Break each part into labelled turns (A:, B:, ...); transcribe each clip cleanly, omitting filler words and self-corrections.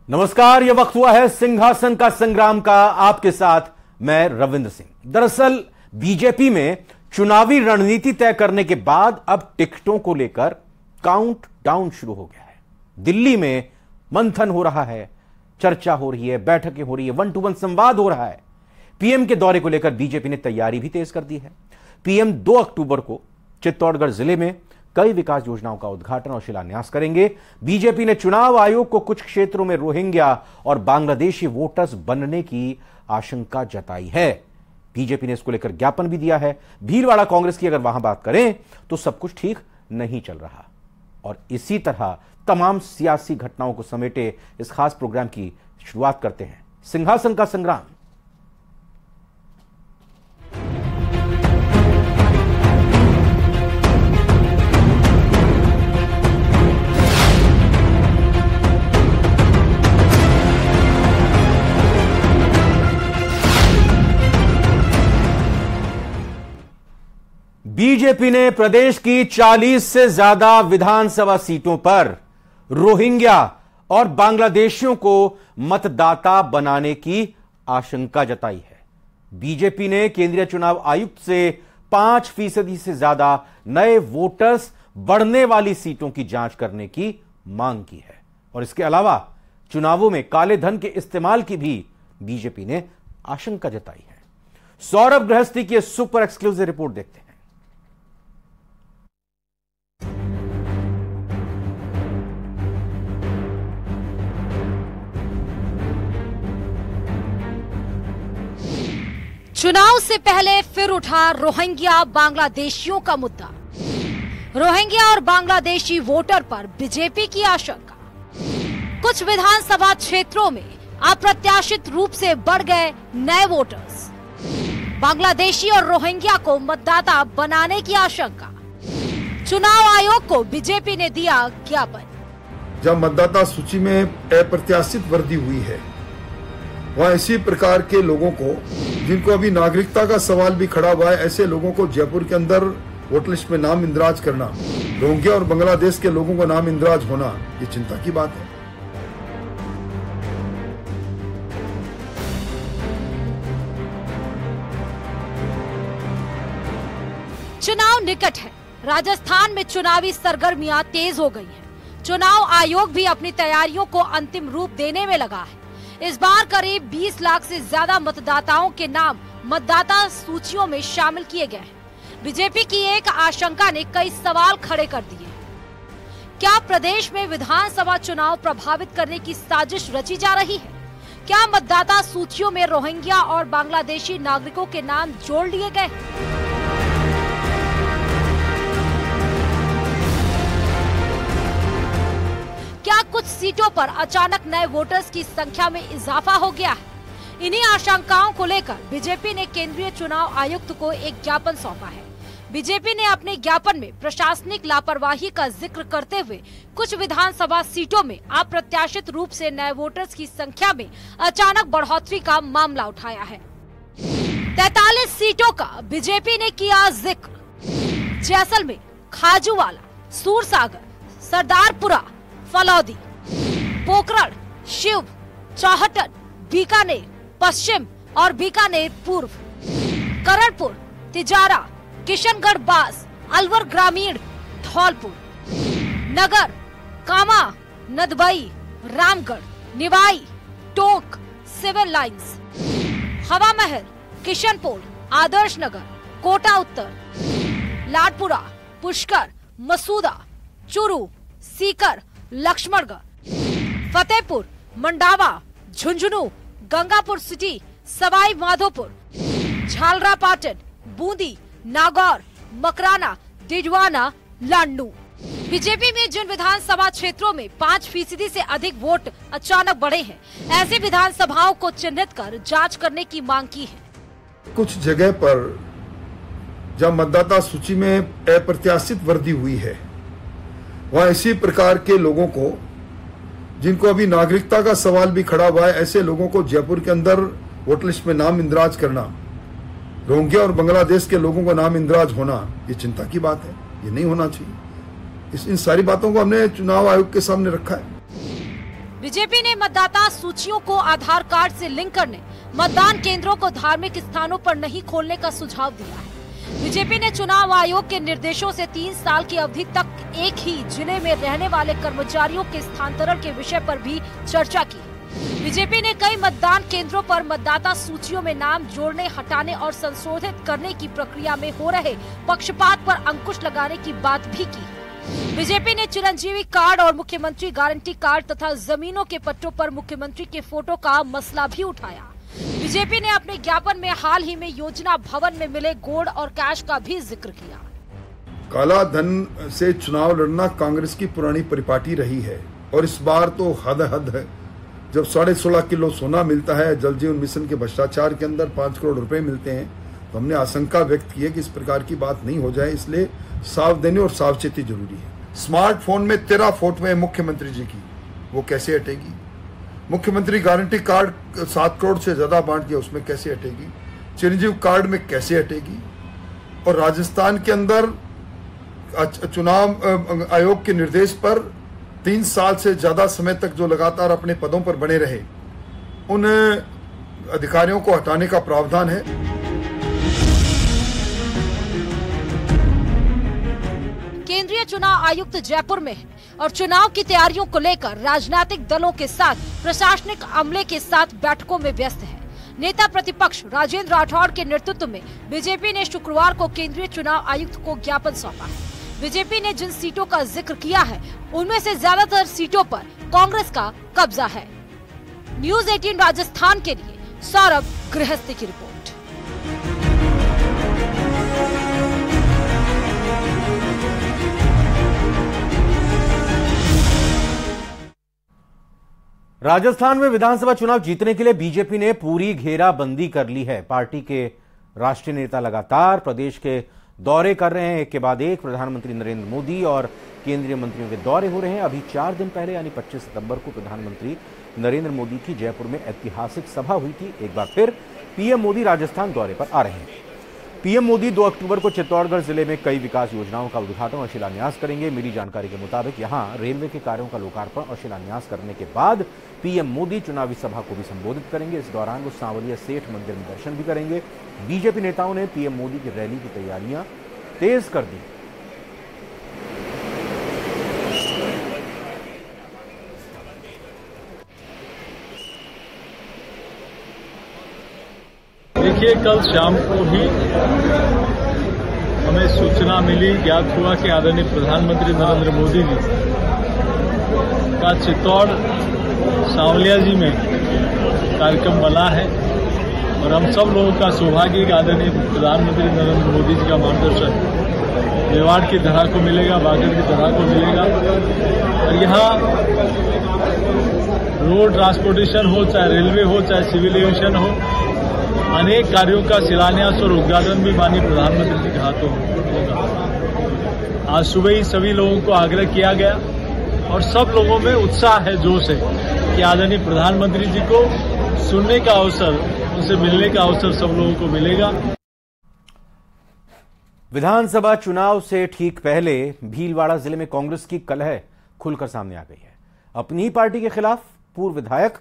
A: नमस्कार, यह वक्त हुआ है सिंहासन का संग्राम का। आपके साथ मैं रविंद्र सिंह। दरअसल बीजेपी में चुनावी रणनीति तय करने के बाद अब टिकटों को लेकर काउंट डाउन शुरू हो गया है। दिल्ली में मंथन हो रहा है, चर्चा हो रही है, बैठकें हो रही है, 1-to-1 संवाद हो रहा है। पीएम के दौरे को लेकर बीजेपी ने तैयारी भी तेज कर दी है। पीएम 2 अक्टूबर को चित्तौड़गढ़ जिले में कई विकास योजनाओं का उद्घाटन और शिलान्यास करेंगे। बीजेपी ने चुनाव आयोग को कुछ क्षेत्रों में रोहिंग्या और बांग्लादेशी वोटर्स बनने की आशंका जताई है। बीजेपी ने इसको लेकर ज्ञापन भी दिया है। भीलवाड़ा कांग्रेस की अगर वहां बात करें तो सब कुछ ठीक नहीं चल रहा। और इसी तरह तमाम सियासी घटनाओं को समेटे इस खास प्रोग्राम की शुरुआत करते हैं, सिंहासन का संग्राम। बीजेपी ने प्रदेश की 40 से ज्यादा विधानसभा सीटों पर रोहिंग्या और बांग्लादेशियों को मतदाता बनाने की आशंका जताई है। बीजेपी ने केंद्रीय चुनाव आयुक्त से 5% से ज्यादा नए वोटर्स बढ़ने वाली सीटों की जांच करने की मांग की है। और इसके अलावा चुनावों में काले धन के इस्तेमाल की भी बीजेपी ने आशंका जताई है। सौरभ गृहस्थी की सुपर एक्सक्लूसिव रिपोर्ट देखते हैं।
B: चुनाव से पहले फिर उठा रोहिंग्या बांग्लादेशियों का मुद्दा। रोहिंग्या और बांग्लादेशी वोटर पर बीजेपी की आशंका। कुछ विधानसभा क्षेत्रों में अप्रत्याशित रूप से बढ़ गए नए वोटर्स। बांग्लादेशी और रोहिंग्या को मतदाता बनाने की आशंका। चुनाव आयोग को बीजेपी ने दिया ज्ञापन।
C: जब मतदाता सूची में अप्रत्याशित वृद्धि हुई है, वहाँ इसी प्रकार के लोगों को, जिनको अभी नागरिकता का सवाल भी खड़ा हुआ है, ऐसे लोगों को जयपुर के अंदर वोटर लिस्ट में नाम इंदराज करना, रोहिंग्या और बांग्लादेश के लोगों का नाम इंदराज होना, ये चिंता की बात है।
B: चुनाव निकट है। राजस्थान में चुनावी सरगर्मियां तेज हो गई हैं। चुनाव आयोग भी अपनी तैयारियों को अंतिम रूप देने में लगा है। इस बार करीब 20 लाख से ज्यादा मतदाताओं के नाम मतदाता सूचियों में शामिल किए गए हैं। बीजेपी की एक आशंका ने कई सवाल खड़े कर दिए। क्या प्रदेश में विधानसभा चुनाव प्रभावित करने की साजिश रची जा रही है? क्या मतदाता सूचियों में रोहिंग्या और बांग्लादेशी नागरिकों के नाम जोड़ लिए गए? क्या कुछ सीटों पर अचानक नए वोटर्स की संख्या में इजाफा हो गया है? इन्हीं आशंकाओं को लेकर बीजेपी ने केंद्रीय चुनाव आयुक्त को एक ज्ञापन सौंपा है। बीजेपी ने अपने ज्ञापन में प्रशासनिक लापरवाही का जिक्र करते हुए कुछ विधानसभा सीटों में अप्रत्याशित रूप से नए वोटर्स की संख्या में अचानक बढ़ोतरी का मामला उठाया है। 43 सीटों का बीजेपी ने किया जिक्र। जैसलमेर, खाजूवाला, सूरसागर, सरदारपुरा, फलौदी, पोखरण, शिव, चौहटन, बीकानेर पश्चिम और बीकानेर पूर्व, करणपुर, तिजारा, किशनगढ़ बास, अलवर ग्रामीण, धौलपुर, नगर, कामा, नदबई, रामगढ़, निवाई, टोंक, सिविल लाइंस, हवा महल, किशनपुर, आदर्श नगर, कोटा उत्तर, लाडपुरा, पुष्कर, मसूदा, चुरू, सीकर, लक्ष्मणगढ़, फतेहपुर, मंडावा, झुंझुनू, गंगापुर सिटी, सवाई माधोपुर, झालरापाटन, बूंदी, नागौर, मकराना, डिडवाना, लांडू। बीजेपी में जिन विधानसभा क्षेत्रों में 5% से अधिक वोट अचानक बढ़े हैं, ऐसे विधानसभाओं को चिन्हित कर जांच करने की मांग की है।
C: कुछ जगह पर जब मतदाता सूची में अप्रत्याशित वृद्धि हुई है, वहाँ इसी प्रकार के लोगों को, जिनको अभी नागरिकता का सवाल भी खड़ा हुआ है, ऐसे लोगों को जयपुर के अंदर वोटर लिस्ट में नाम इंदराज करना, रोहिंग्या और बांग्लादेश के लोगों का नाम इंदराज होना, ये चिंता की बात है। ये नहीं होना चाहिए। इन सारी बातों को हमने चुनाव आयोग के सामने रखा है।
B: बीजेपी ने मतदाता सूचियों को आधार कार्ड से लिंक करने, मतदान केंद्रों को धार्मिक स्थानों पर नहीं खोलने का सुझाव दिया है। बीजेपी ने चुनाव आयोग के निर्देशों से 3 साल की अवधि तक एक ही जिले में रहने वाले कर्मचारियों के स्थानांतरण के विषय पर भी चर्चा की। बीजेपी ने कई मतदान केंद्रों पर मतदाता सूचियों में नाम जोड़ने, हटाने और संशोधित करने की प्रक्रिया में हो रहे पक्षपात पर अंकुश लगाने की बात भी की। बीजेपी ने चिरंजीवी कार्ड और मुख्यमंत्री गारंटी कार्ड तथा जमीनों के पट्टों पर मुख्यमंत्री के फोटो का मसला भी उठाया। बीजेपी ने अपने ज्ञापन में हाल ही में योजना भवन में मिले गोल्ड और कैश का भी जिक्र किया।
C: काला धन से चुनाव लड़ना कांग्रेस की पुरानी परिपाटी रही है और इस बार तो हद है। जब 16.5 किलो सोना मिलता है, जल जीवन मिशन के भ्रष्टाचार के अंदर 5 करोड़ रुपए मिलते हैं, तो हमने आशंका व्यक्त की है कि इस प्रकार की बात नहीं हो जाए, इसलिए सावधानी और सावचेती जरूरी है। स्मार्टफोन में 13 फोटो है मुख्यमंत्री जी की, वो कैसे हटेगी? मुख्यमंत्री गारंटी कार्ड 7 करोड़ से ज्यादा बांट दिया, उसमें कैसे हटेगी? चिरंजीव कार्ड में कैसे हटेगी? और राजस्थान के अंदर चुनाव आयोग के निर्देश पर 3 साल से ज्यादा समय तक जो लगातार अपने पदों पर बने रहे, उन अधिकारियों को हटाने का प्रावधान है।
B: केंद्रीय चुनाव आयुक्त जयपुर में है और चुनाव की तैयारियों को लेकर राजनीतिक दलों के साथ प्रशासनिक अमले के साथ बैठकों में व्यस्त है। नेता प्रतिपक्ष राजेंद्र राठौड़ के नेतृत्व में बीजेपी ने शुक्रवार को केंद्रीय चुनाव आयुक्त को ज्ञापन सौंपा है। बीजेपी ने जिन सीटों का जिक्र किया है, उनमें से ज्यादातर सीटों पर कांग्रेस का कब्जा है। न्यूज़ 18 राजस्थान के लिए सौरभ गृहस्थी की रिपोर्ट।
A: राजस्थान में विधानसभा चुनाव जीतने के लिए बीजेपी ने पूरी घेराबंदी कर ली है। पार्टी के राष्ट्रीय नेता लगातार प्रदेश के दौरे कर रहे हैं, एक के बाद एक। प्रधानमंत्री नरेंद्र मोदी और केंद्रीय मंत्रियों के दौरे हो रहे हैं। अभी 4 दिन पहले यानी 25 सितंबर को प्रधानमंत्री नरेंद्र मोदी की जयपुर में ऐतिहासिक सभा हुई थी। एक बार फिर पीएम मोदी राजस्थान दौरे पर आ रहे हैं। पीएम मोदी 2 अक्टूबर को चित्तौड़गढ़ जिले में कई विकास योजनाओं का उद्घाटन और शिलान्यास करेंगे। मिली जानकारी के मुताबिक यहां रेलवे के कार्यों का लोकार्पण और शिलान्यास करने के बाद पीएम मोदी चुनावी सभा को भी संबोधित करेंगे। इस दौरान वो सांवलिया सेठ मंदिर में दर्शन भी करेंगे। बीजेपी नेताओं ने पीएम मोदी की रैली की तैयारियां तेज कर दी।
D: देखिए, कल शाम को ही हमें सूचना मिली, ज्ञात हुआ कि आदरणीय प्रधानमंत्री नरेंद्र मोदी जी का चित्तौड़ सांवलिया जी में कार्यक्रम बना है और हम सब लोगों का सौभाग्य आदरणीय प्रधानमंत्री नरेंद्र मोदी जी का मार्गदर्शन मेवाड़ की धरा को मिलेगा, बागड़ की धरा को मिलेगा। और यहाँ रोड ट्रांसपोर्टेशन हो, चाहे रेलवे हो, चाहे सिविल एविएशन हो, अनेक कार्यों का शिलान्यास और उद्घाटन भी माननीय प्रधानमंत्री जी के हाथों होगा। आज सुबह ही सभी लोगों को आग्रह किया गया और सब लोगों में उत्साह है, जोश है कि आदरणीय प्रधानमंत्री जी को सुनने का अवसर, उनसे मिलने का अवसर सब लोगों को मिलेगा।
A: विधानसभा चुनाव से ठीक पहले भीलवाड़ा जिले में कांग्रेस की कलह खुलकर सामने आ गई है। अपनी ही पार्टी के खिलाफ पूर्व विधायक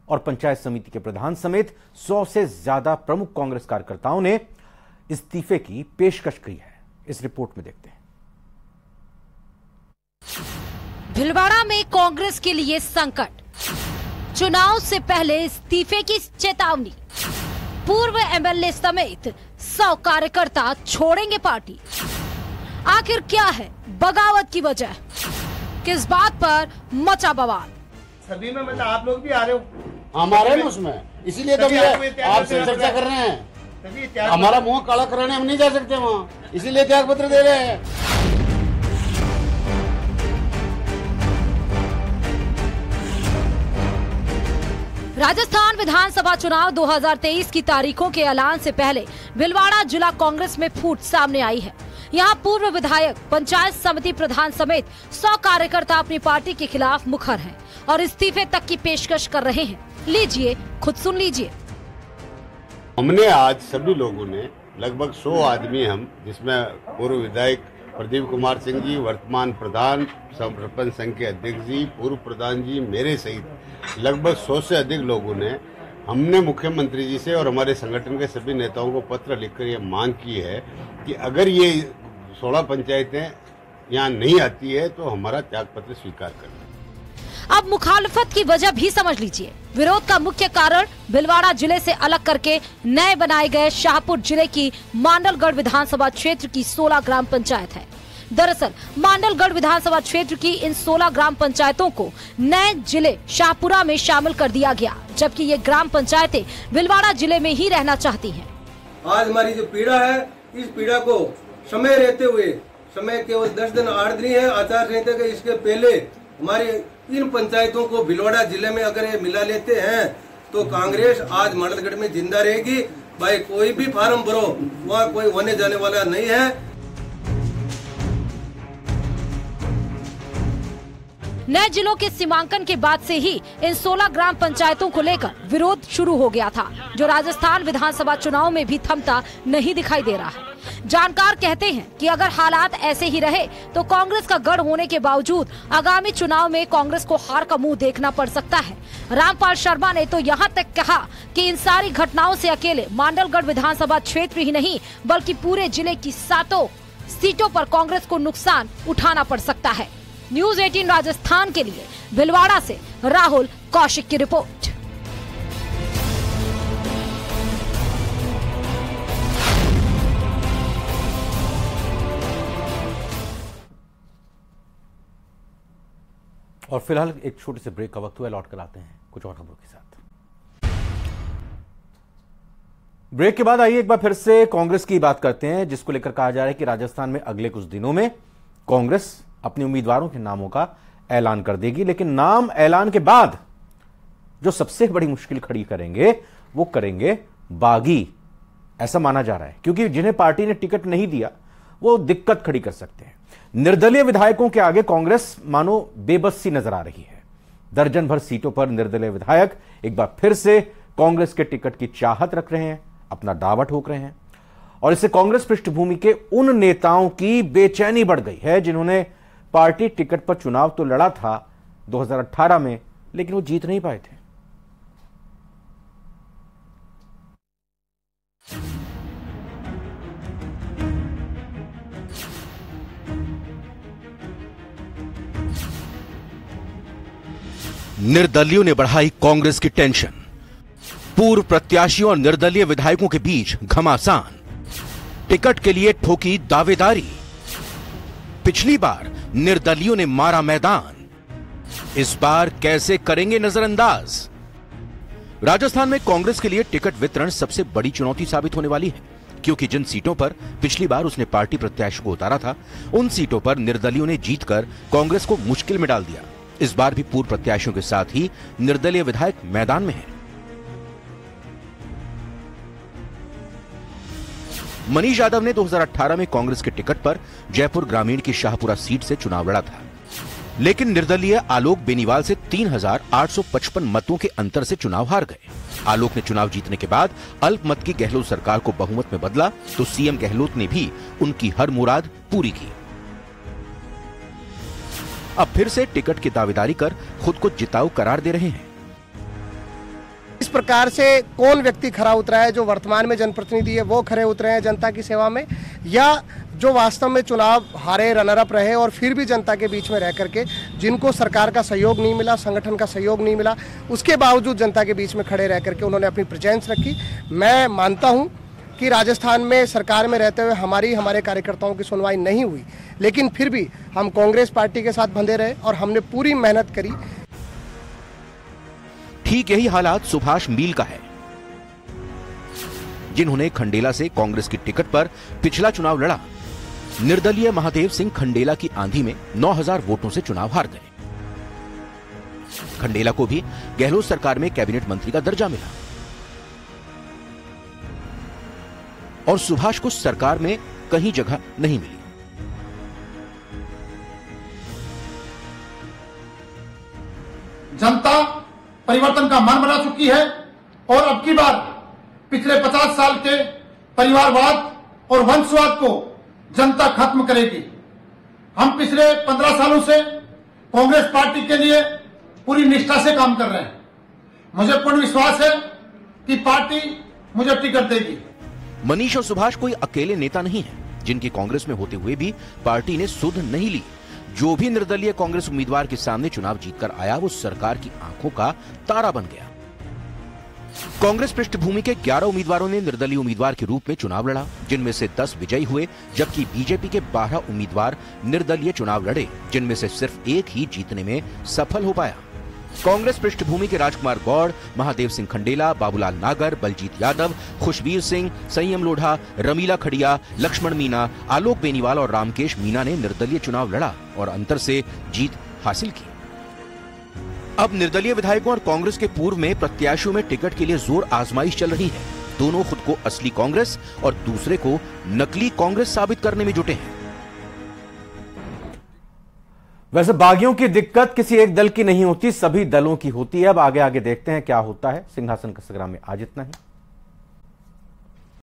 A: और पंचायत समिति के प्रधान समेत 100 से ज्यादा प्रमुख कांग्रेस कार्यकर्ताओं ने इस्तीफे की पेशकश की है। इस रिपोर्ट में देखते हैं।
B: भीलवाड़ा में कांग्रेस के लिए संकट, चुनाव से पहले इस्तीफे की चेतावनी, पूर्व एमएलए समेत 100 कार्यकर्ता छोड़ेंगे पार्टी। आखिर क्या है बगावत की वजह, किस बात पर मचा बवाल?
E: सभी में मतलब आप लोग भी आ रहे हो,
F: हमारे ना उसमें, इसीलिए तो आपसे चर्चा कर रहे हैं। हमारा मुंह काला कराने हम नहीं जा सकते वहाँ, इसीलिए त्याग पत्र दे रहे हैं।
B: राजस्थान विधानसभा चुनाव 2023 की तारीखों के ऐलान से पहले भीलवाड़ा जिला कांग्रेस में फूट सामने आई है। यहाँ पूर्व विधायक, पंचायत समिति प्रधान समेत 100 कार्यकर्ता अपनी पार्टी के खिलाफ मुखर हैं और इस्तीफे तक की पेशकश कर रहे हैं। लीजिए, खुद सुन लीजिए।
F: हमने आज सभी लोगों ने लगभग 100 आदमी हम, जिसमें पूर्व विधायक प्रदीप कुमार सिंह जी, वर्तमान प्रधान, सरपंच संघ के अध्यक्ष जी, पूर्व प्रधान जी, मेरे सहित लगभग 100 से अधिक लोगों ने, हमने मुख्यमंत्री जी से और हमारे संगठन के सभी नेताओं को पत्र लिखकर ये मांग की है कि अगर ये 16 पंचायतें यहाँ नहीं आती है तो हमारा त्यागपत्र स्वीकार करना।
B: अब मुखालफत की वजह भी समझ लीजिए। विरोध का मुख्य कारण भीलवाड़ा जिले से अलग करके नए बनाए गए शाहपुर जिले की मांडलगढ़ विधानसभा क्षेत्र की 16 ग्राम पंचायत है। दरअसल मांडलगढ़ विधानसभा क्षेत्र की इन 16 ग्राम पंचायतों को नए जिले शाहपुरा में शामिल कर दिया गया, जबकि ये ग्राम पंचायतें भीलवाड़ा जिले में ही रहना चाहती हैं।
G: आज हमारी जो पीड़ा है, इस पीड़ा को समय रहते हुए, समय केवल 10 दिन 8 दिन है आचार संहिता के, इसके पहले हमारी इन पंचायतों को भीलवाड़ा जिले में अगर ये मिला लेते हैं तो कांग्रेस आज मांडलगढ़ में जिंदा रहेगी। भाई कोई भी फार्म भरो, वहाँ कोई होने जाने वाला नहीं है।
B: नए जिलों के सीमांकन के बाद से ही इन 16 ग्राम पंचायतों को लेकर विरोध शुरू हो गया था, जो राजस्थान विधानसभा चुनाव में भी थमता नहीं दिखाई दे रहा है। जानकार कहते हैं कि अगर हालात ऐसे ही रहे तो कांग्रेस का गढ़ होने के बावजूद आगामी चुनाव में कांग्रेस को हार का मुंह देखना पड़ सकता है। रामपाल शर्मा ने तो यहाँ तक कहा कि इन सारी घटनाओं से अकेले मांडलगढ़ विधानसभा क्षेत्र ही नहीं बल्कि पूरे जिले की 7 सीटों पर कांग्रेस को नुकसान उठाना पड़ सकता है। न्यूज़ 18 राजस्थान के लिए भीलवाड़ा से राहुल कौशिक की रिपोर्ट।
A: और फिलहाल एक छोटे से ब्रेक का वक्त हुआ, लौट कर आते हैं कुछ और खबरों के साथ। ब्रेक के बाद आइए एक बार फिर से कांग्रेस की बात करते हैं, जिसको लेकर कहा जा रहा है कि राजस्थान में अगले कुछ दिनों में कांग्रेस अपने उम्मीदवारों के नामों का ऐलान कर देगी। लेकिन नाम ऐलान के बाद जो सबसे बड़ी मुश्किल खड़ी करेंगे वो करेंगे बागी, ऐसा माना जा रहा है, क्योंकि जिन्हें पार्टी ने टिकट नहीं दिया वो दिक्कत खड़ी कर सकते हैं। निर्दलीय विधायकों के आगे कांग्रेस मानो बेबस सी नजर आ रही है। दर्जन भर सीटों पर निर्दलीय विधायक एक बार फिर से कांग्रेस के टिकट की चाहत रख रहे हैं, अपना दावा ठोक रहे हैं, और इससे कांग्रेस पृष्ठभूमि के उन नेताओं की बेचैनी बढ़ गई है जिन्होंने पार्टी टिकट पर चुनाव तो लड़ा था 2018 में, लेकिन वो जीत नहीं पाए थे। निर्दलियों ने बढ़ाई कांग्रेस की टेंशन। पूर्व प्रत्याशियों और निर्दलीय विधायकों के बीच घमासान। टिकट के लिए ठोकी दावेदारी। पिछली बार निर्दलियों ने मारा मैदान, इस बार कैसे करेंगे नजरअंदाज। राजस्थान में कांग्रेस के लिए टिकट वितरण सबसे बड़ी चुनौती साबित होने वाली है, क्योंकि जिन सीटों पर पिछली बार उसने पार्टी प्रत्याशी को उतारा था, उन सीटों पर निर्दलियों ने जीतकर कांग्रेस को मुश्किल में डाल दिया। इस बार भी पूर्व प्रत्याशियों के साथ ही निर्दलीय विधायक मैदान में हैं। मनीष यादव ने 2018 में कांग्रेस के टिकट पर जयपुर ग्रामीण की शाहपुरा सीट से चुनाव लड़ा था, लेकिन निर्दलीय आलोक बेनीवाल से 3,855 मतों के अंतर से चुनाव हार गए। आलोक ने चुनाव जीतने के बाद अल्पमत की गहलोत सरकार को बहुमत में बदला, तो सीएम गहलोत ने भी उनकी हर मुराद पूरी की। अब फिर से टिकट की दावेदारी कर खुद को जिताऊ करार दे रहे हैं।
E: इस प्रकार से कौन व्यक्ति खरा उतरा है, जो वर्तमान में जनप्रतिनिधि है वो खरे उतरे हैं जनता की सेवा में, या जो वास्तव में चुनाव हारे, रनर अप रहे और फिर भी जनता के बीच में रह करके जिनको सरकार का सहयोग नहीं मिला, संगठन का सहयोग नहीं मिला, उसके बावजूद जनता के बीच में खड़े रह करके उन्होंने अपनी प्रेजेंस रखी। मैं मानता हूं कि राजस्थान में सरकार में रहते हुए हमारे कार्यकर्ताओं की सुनवाई नहीं हुई, लेकिन फिर भी हम कांग्रेस पार्टी के साथ बंधे रहे और हमने पूरी मेहनत करी।
A: ठीक यही हालात सुभाष मील का है, जिन्होंने खंडेला से कांग्रेस की टिकट पर पिछला चुनाव लड़ा। निर्दलीय महादेव सिंह खंडेला की आंधी में 9,000 वोटों से चुनाव हार गए। खंडेला को भी गहलोत सरकार में कैबिनेट मंत्री का दर्जा मिला और सुभाष को सरकार में कहीं जगह नहीं मिली।
H: जनता परिवर्तन का मन बना चुकी है और अब की बार पिछले 50 साल के परिवारवाद और वंशवाद को जनता खत्म करेगी। हम पिछले 15 सालों से कांग्रेस पार्टी के लिए पूरी निष्ठा से काम कर रहे हैं। मुझे पूर्ण विश्वास है कि पार्टी मुझे टिकट देगी।
I: मनीष और सुभाष कोई अकेले नेता नहीं है जिनकी कांग्रेस में होते हुए भी पार्टी ने सुध नहीं ली। जो भी निर्दलीय कांग्रेस उम्मीदवार के सामने चुनाव जीतकर आया वो सरकार की आंखों का तारा बन गया। कांग्रेस पृष्ठभूमि के 11 उम्मीदवारों ने निर्दलीय उम्मीदवार के रूप में चुनाव लड़ा, जिनमें से 10 विजयी हुए, जबकि बीजेपी के 12 उम्मीदवार निर्दलीय चुनाव लड़े, जिनमें से सिर्फ एक ही जीतने में सफल हो पाया। कांग्रेस पृष्ठभूमि के राजकुमार गौड़, महादेव सिंह खंडेला, बाबूलाल नागर, बलजीत यादव, खुशबीर सिंह, संयम लोढ़ा, रमीला खड़िया, लक्ष्मण मीणा, आलोक बेनीवाल और रामकेश मीणा ने निर्दलीय चुनाव लड़ा और अंतर से जीत हासिल की। अब निर्दलीय विधायकों और कांग्रेस के पूर्व में प्रत्याशियों में टिकट के लिए जोर आजमाइश चल रही है। दोनों खुद को असली कांग्रेस और दूसरे को नकली कांग्रेस साबित करने में जुटे हैं।
A: वैसे बागियों की दिक्कत किसी एक दल की नहीं होती, सभी दलों की होती है। अब आगे आगे देखते हैं क्या होता है। सिंहासन का संग्राम में आज इतना ही।